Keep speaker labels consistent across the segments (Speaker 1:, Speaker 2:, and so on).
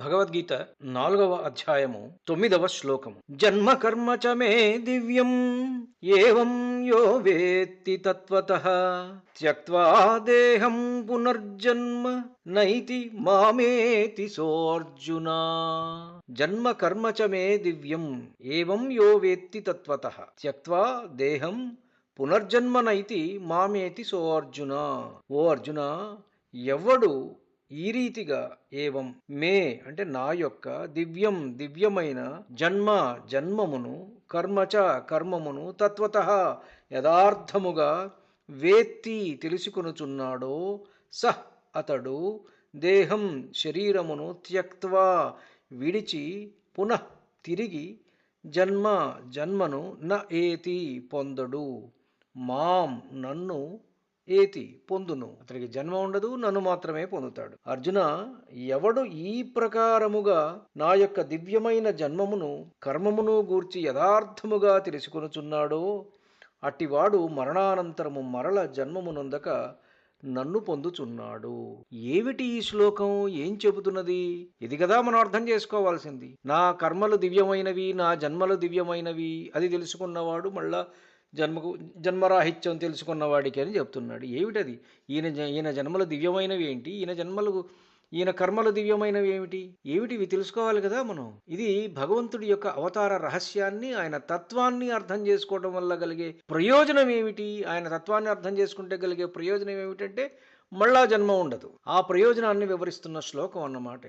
Speaker 1: భగవద్గీత 4వ అధ్యాయము 9వ శ్లోకము. జన్మ కర్మ చ మే దివ్యం ఏవం యో వేత్తి తత్వతః త్యక్త్వా దేహం పునర్జన్మ నైతి మామేతి సోర్జున. జన్మ కర్మ చ మే దివ్యం ఏవం యో వేత్తి తత్వతః త్యక్త్వా దేహం పునర్జన్మ నైతి మామేతి సోర్జున. ఓ అర్జున, ఎవడు ఈ రీతిగా ఏవం మే అంటే నా యొక్క దివ్యమైన జన్మమును కర్మచ కర్మమును తత్వతః యథార్థముగా వేత్తి తెలుసుకొనుచున్నాడో సహ్ అతడు దేహం శరీరమును త్యక్త్వా విడిచి పునః తిరిగి జన్మను న ఏతి పొందడు, మాం నన్ను ఏతి పొందును. అతనికి జన్మ ఉండదు, నన్ను మాత్రమే పొందుతాడు. అర్జున, ఎవడు ఈ ప్రకారముగా నా యొక్క దివ్యమైన జన్మమును కర్మమును గూర్చి యథార్థముగా తెలుసుకొనుచున్నాడో అట్టివాడు మరణానంతరము మరల జన్మమునొందక నన్ను పొందుచున్నాడు. ఏమిటి ఈ శ్లోకం ఏం చెబుతున్నది? ఇది కదా మనం అర్థం చేసుకోవాల్సింది. నా కర్మలు దివ్యమైనవి, నా జన్మలు దివ్యమైనవి, అది తెలుసుకున్నవాడు మళ్ళా జన్మరాహిత్యం తెలుసుకున్న వాడికి అని చెప్తున్నాడు. ఏమిటది? ఈయన జన్మలు దివ్యమైనవి ఏంటి? ఈయన కర్మలు దివ్యమైనవి ఏమిటి? ఇవి తెలుసుకోవాలి కదా మనం. ఇది భగవంతుడి యొక్క అవతార రహస్యాన్ని, ఆయన తత్వాన్ని అర్థం చేసుకోవడం వల్ల కలిగే ప్రయోజనం ఏమిటి? ఆయన తత్వాన్ని అర్థం చేసుకుంటే కలిగే ప్రయోజనం ఏమిటంటే మళ్ళా జన్మ ఉండదు. ఆ ప్రయోజనాన్ని వివరిస్తున్న శ్లోకం అన్నమాట.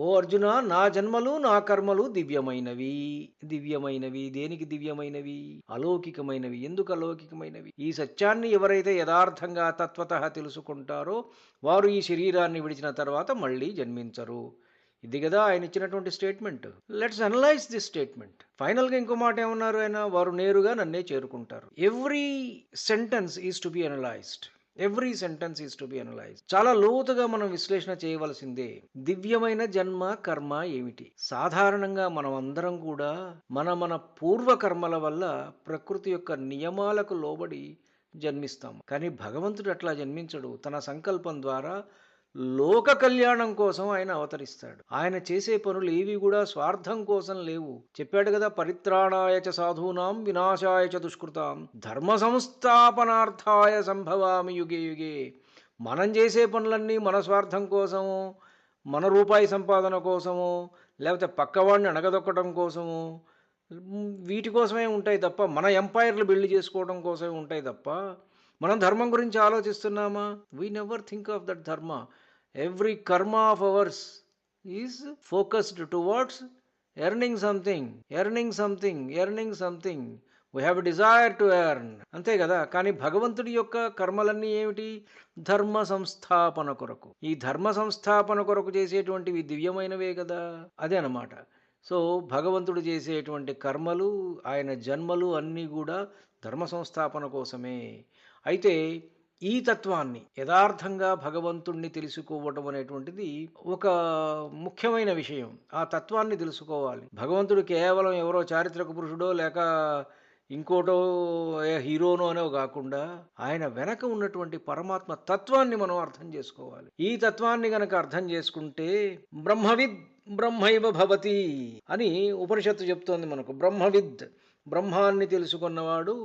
Speaker 1: ఓ అర్జున, నా జన్మలు నా కర్మలు దివ్యమైనవి. దేనికి దివ్యమైనవి? అలౌకికమైనవి. ఎందుకు అలౌకికమైనవి? ఈ సత్యాన్ని ఎవరైతే యథార్థంగా తత్వతః తెలుసుకుంటారో వారు ఈ శరీరాన్ని విడిచిన తర్వాత మళ్ళీ జన్మించరు. ఇది కదా ఆయన ఇచ్చినటువంటి statement. Let's analyse this statement. ఫైనల్గా ఇంకో మాట ఏమన్నారు ఆయన? వారు నేరుగా నన్నే చేరుకుంటారు. Every sentence is to be analysed. చాలా లోతుగా మనం విశ్లేషణ చేయవలసిందే. దివ్యమైన జన్మ కర్మ ఏమిటి? సాధారణంగా మనం అందరం కూడా మన పూర్వ కర్మల వల్ల ప్రకృతి యొక్క నియమాలకు లోబడి జన్మిస్తాం. కానీ భగవంతుడు అట్లా జన్మించడు. తన సంకల్పం ద్వారా లోక కళ్యాణం కోసం ఆయన అవతరిస్తాడు. ఆయన చేసే పనులు ఏవి కూడా స్వార్థం కోసం లేవు. చెప్పాడు కదా, పరిత్రాణాయ చ సాధూనాం వినాశాయ చ దుష్కృతాం ధర్మ సంస్థాపనార్థాయ సంభవామి యుగే యుగే. మనం చేసే పనులన్నీ మన స్వార్థం కోసము, మన రూపాయి సంపాదన కోసము, లేకపోతే పక్కవాడిని అణగదొక్కడం కోసము, వీటి కోసమే ఉంటాయి తప్ప, మన ఎంపైర్లు బిల్డ్ చేసుకోవడం కోసమే ఉంటాయి తప్ప మనం ధర్మం గురించి ఆలోచిస్తున్నామా? We never think of that dharma. Every karma of ours is focused towards earning something. We have desire to earn, అంతే కదా. కానీ భగవంతుడి యొక్క కర్మలన్నీ ఏమిటి? ధర్మ సంస్థాపన కొరకు. ఈ ధర్మ సంస్థాపన కొరకు చేసేటువంటివి దివ్యమైనవే కదా. అదే అన్నమాట. సో భగవంతుడు చేసేటువంటి కర్మలు, ఆయన జన్మలు అన్నీ కూడా ధర్మ సంస్థాపన కోసమే. అయితే ఈ తత్వాన్ని యథార్థంగా భగవంతుణ్ణి తెలుసుకోవటం అనేటువంటిది ఒక ముఖ్యమైన విషయం. ఆ తత్వాన్ని తెలుసుకోవాలి. భగవంతుడు కేవలం ఎవరో చారిత్రక పురుషుడో లేక ఇంకోటో హీరోనో అనో కాకుండా ఆయన వెనక ఉన్నటువంటి పరమాత్మ తత్వాన్ని మనం అర్థం చేసుకోవాలి. ఈ తత్వాన్ని గనక అర్థం చేసుకుంటే బ్రహ్మవిద్ బ్రహ్మైవ భవతి అని ఉపనిషత్తు చెప్తోంది మనకు. బ్రహ్మాన్ని తెలుసుకున్నవాడు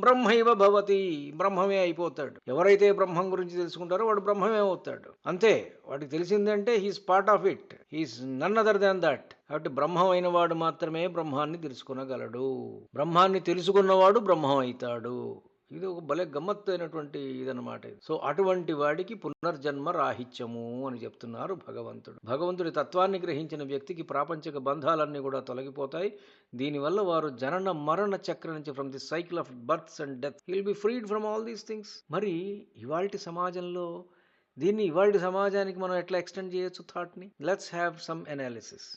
Speaker 1: బ్రహ్మైవ భవతి, బ్రహ్మమే అయిపోతాడు. ఎవరైతే బ్రహ్మం గురించి తెలుసుకుంటారో వాడు బ్రహ్మమే అవుతాడు. అంతే. వాడికి తెలిసిందంటే he's part of it, he's none other than that. కాబట్టి బ్రహ్మం అయిన వాడు మాత్రమే బ్రహ్మాన్ని తెలుసుకునగలడు. బ్రహ్మాన్ని తెలుసుకున్నవాడు బ్రహ్మం అవుతాడు. ఇది ఒక భలే గమ్మత్తు అయినటువంటి ఇదన్నమాట. సో అటువంటి వాడికి పునర్జన్మ రాహిత్యము అని చెప్తున్నారు భగవంతుడి తత్వాన్ని గ్రహించిన వ్యక్తికి ప్రాపంచిక బంధాలన్నీ కూడా తొలగిపోతాయి. దీనివల్ల వారు జనన మరణ చక్రం నుంచి, from the cycle of births and death, he will be freed from all these things. మరి ఇవాల్టి సమాజంలో ఇవాల్టి సమాజానికి మనం ఎట్లా ఎక్స్టెండ్ చేయొచ్చు థాట్ని? Let's have some analysis.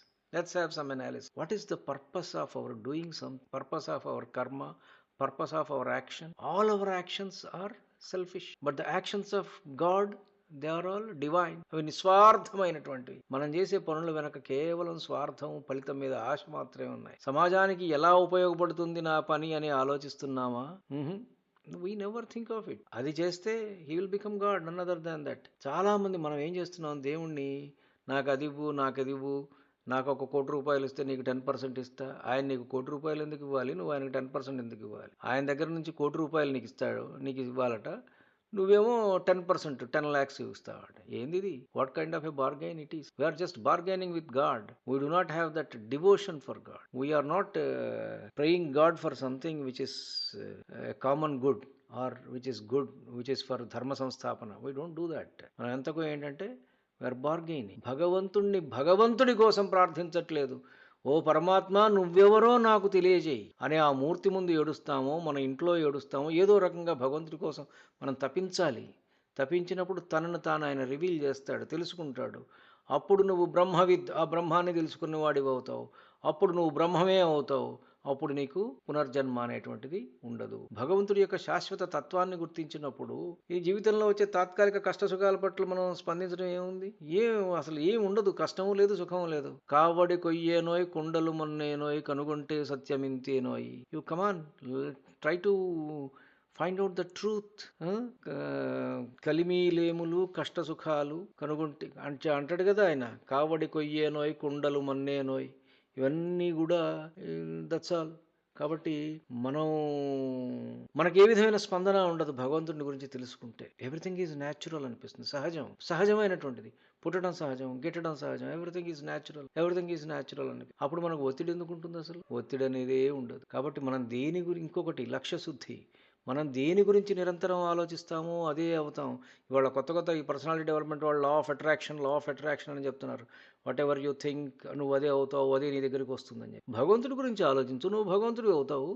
Speaker 1: What is the purpose of our doing purpose of our karma, purpose of our action? All our actions are selfish, but the actions of God, they are all divine. అవి నిస్వార్థమైనటువంటివి. మనం చేసే పనుల వెనక కేవలం స్వార్థం, ఫలితం మీద ఆశ మాత్రమే ఉన్నాయి. సమాజానికి ఎలా ఉపయోగపడుతుంది నా పని అని ఆలోచిస్తున్నామా? We never think of it. అది చేస్తే he will become god, none other than that. చాలా మంది మనం ఏం చేస్తున్నాం? దేవుణ్ణి నాకు అది ఇవ్వు, నాకు అది ఇవ్వు, నాకు ఒక ₹1,00,00,000 ఇస్తే నీకు 10% ఇస్తా. ఆయన నీకు ₹1,00,00,000 ఎందుకు ఇవ్వాలి? నువ్వు ఆయనకి 10% ఎందుకు ఇవ్వాలి? ఆయన దగ్గర నుంచి ₹1,00,00,000 నీకు ఇస్తాడు, నీకు ఇవ్వాలట. నువ్వేమో 10%, 10 lakhs ఇస్తావాట. ఏంది ఇది? What kind of a bargain it is? We are just bargaining with God. We do not have that devotion for God. We are not praying God for something which is common good or which is good, which is for dharma sansthapana. We don't do that. మనం ఎంతకు ఏంటంటే we are bargaining. భగవంతుడి కోసం ప్రార్థించట్లేదు. ఓ పరమాత్మ, నువ్వెవరో నాకు తెలియజేయి అనే ఆ మూర్తి ముందు ఏడుస్తామో, మన ఇంట్లో ఏడుస్తామో, ఏదో రకంగా భగవంతుడి కోసం మనం తపించాలి. తపించినప్పుడు తనను తాను ఆయన రివీల్ చేస్తాడు, తెలుసుకుంటాడు. అప్పుడు నువ్వు బ్రహ్మవిద్, ఆ బ్రహ్మాన్ని తెలుసుకున్న వాడివి అవుతావు. అప్పుడు నువ్వు బ్రహ్మమే అవుతావు. అప్పుడు నీకు పునర్జన్మ అనేటువంటిది ఉండదు. భగవంతుడి యొక్క శాశ్వత తత్వాన్ని గుర్తించినప్పుడు ఈ జీవితంలో వచ్చే తాత్కాలిక కష్ట సుఖాల పట్ల మనం స్పందించడం ఏముంది? అసలు ఏం ఉండదు. కష్టము లేదు, సుఖము లేదు. కావడి కొయ్యేనోయ్, కుండలు మొన్నేనోయ్, కనుగొంటే సత్యమింతేనోయ్. You come on, try to find out the truth. కలిమీలేములు కష్ట సుఖాలు కనుగొంటే అంటాడు కదా ఆయన. కావడి కొయ్యేనోయ్, కుండలు మన్నేనోయ్, ఇవన్నీ కూడా దట్స్ ఆల్. కాబట్టి మనకి ఏ విధమైన స్పందన ఉండదు భగవంతుడి గురించి తెలుసుకుంటే. ఎవ్రీథింగ్ ఈజ్ న్యాచురల్ అనిపిస్తుంది. సహజమైనటువంటిది. పుట్టడం సహజం, గిట్టడం సహజం. ఎవ్రీథింగ్ ఈజ్ న్యాచురల్ అని. అప్పుడు మనకు ఒత్తిడి ఎందుకు ఉంటుంది? అసలు ఒత్తిడి అనేదే ఉండదు. కాబట్టి మనం ఇంకొకటి లక్ష్య శుద్ధి. మనం దేని గురించి నిరంతరం ఆలోచిస్తామో అదే అవుతాం. ఇవాళ కొత్త ఈ పర్సనాలిటీ డెవలప్మెంట్ వాళ్ళు లా ఆఫ్ అట్రాక్షన్ అని చెప్తున్నారు. వాట్ ఎవర్ యూ థింక్, నువ్వు అదే అవుతావు, అదే నీ దగ్గరికి వస్తుందని చెప్పి. భగవంతుడి గురించి ఆలోచించు, నువ్వు భగవంతుడి అవుతావు.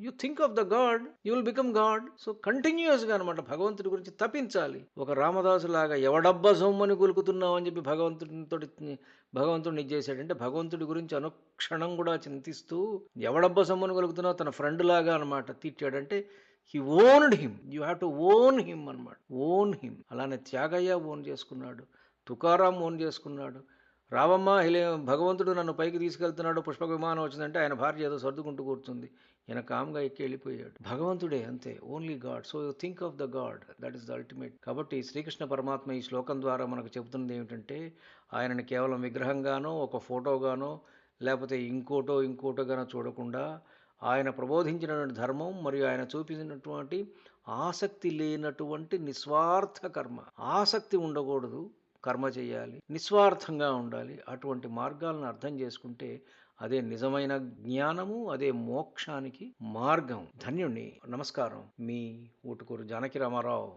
Speaker 1: You think of the God, you will become God. So కంటిన్యూస్గా అనమాట భగవంతుడి గురించి తపించాలి. ఒక రామదాసు లాగా ఎవడబ్బా సొమ్మని గులుకుతున్నావు అని చెప్పి భగవంతుడిని ఇచ్చేసాడంటే, భగవంతుడి గురించి అనుక్షణం కూడా చింతిస్తూ ఎవడబ్బా సొమ్మని గులుకుతున్నావు తన ఫ్రెండ్ లాగా అనమాట తిట్టాడంటే he owned him. You have to own him అనమాట. Own him. అలానే త్యాగయ్య ఓన్ చేసుకున్నాడు, తుకారాం ఓన్ చేసుకున్నాడు. రావమ్మ, భగవంతుడు నన్ను పైకి తీసుకెళ్తున్నాడు, పుష్పక విమానం వచ్చిందంటే ఆయన భార్య ఏదో సర్దుకుంటూ కూర్చుంది, ఈయన కామ్గా ఎక్కి వెళ్ళిపోయాడు. భగవంతుడే అంతే, only God. So you think of the God, that is the ultimate. కాబట్టి శ్రీకృష్ణ పరమాత్మ ఈ శ్లోకం ద్వారా మనకు చెబుతున్నది ఏమిటంటే, ఆయనని కేవలం విగ్రహంగానో, ఒక ఫోటోగానో, లేకపోతే ఇంకోటోగానో చూడకుండా, ఆయన ప్రబోధించినటువంటి ధర్మం మరియు ఆయన చూపించినటువంటి ఆసక్తి లేనటువంటి నిస్వార్థ కర్మ. ఆసక్తి ఉండకూడదు, కర్మ చేయాలి, నిస్వార్థంగా ఉండాలి. అటువంటి మార్గాలను అర్థం చేసుకుంటే అదే నిజమైన జ్ఞానము, అదే మోక్షానికి మార్గం. ధన్యుణ్ణి. నమస్కారం. మీ ఊటుకూరు జానకి రామారావు.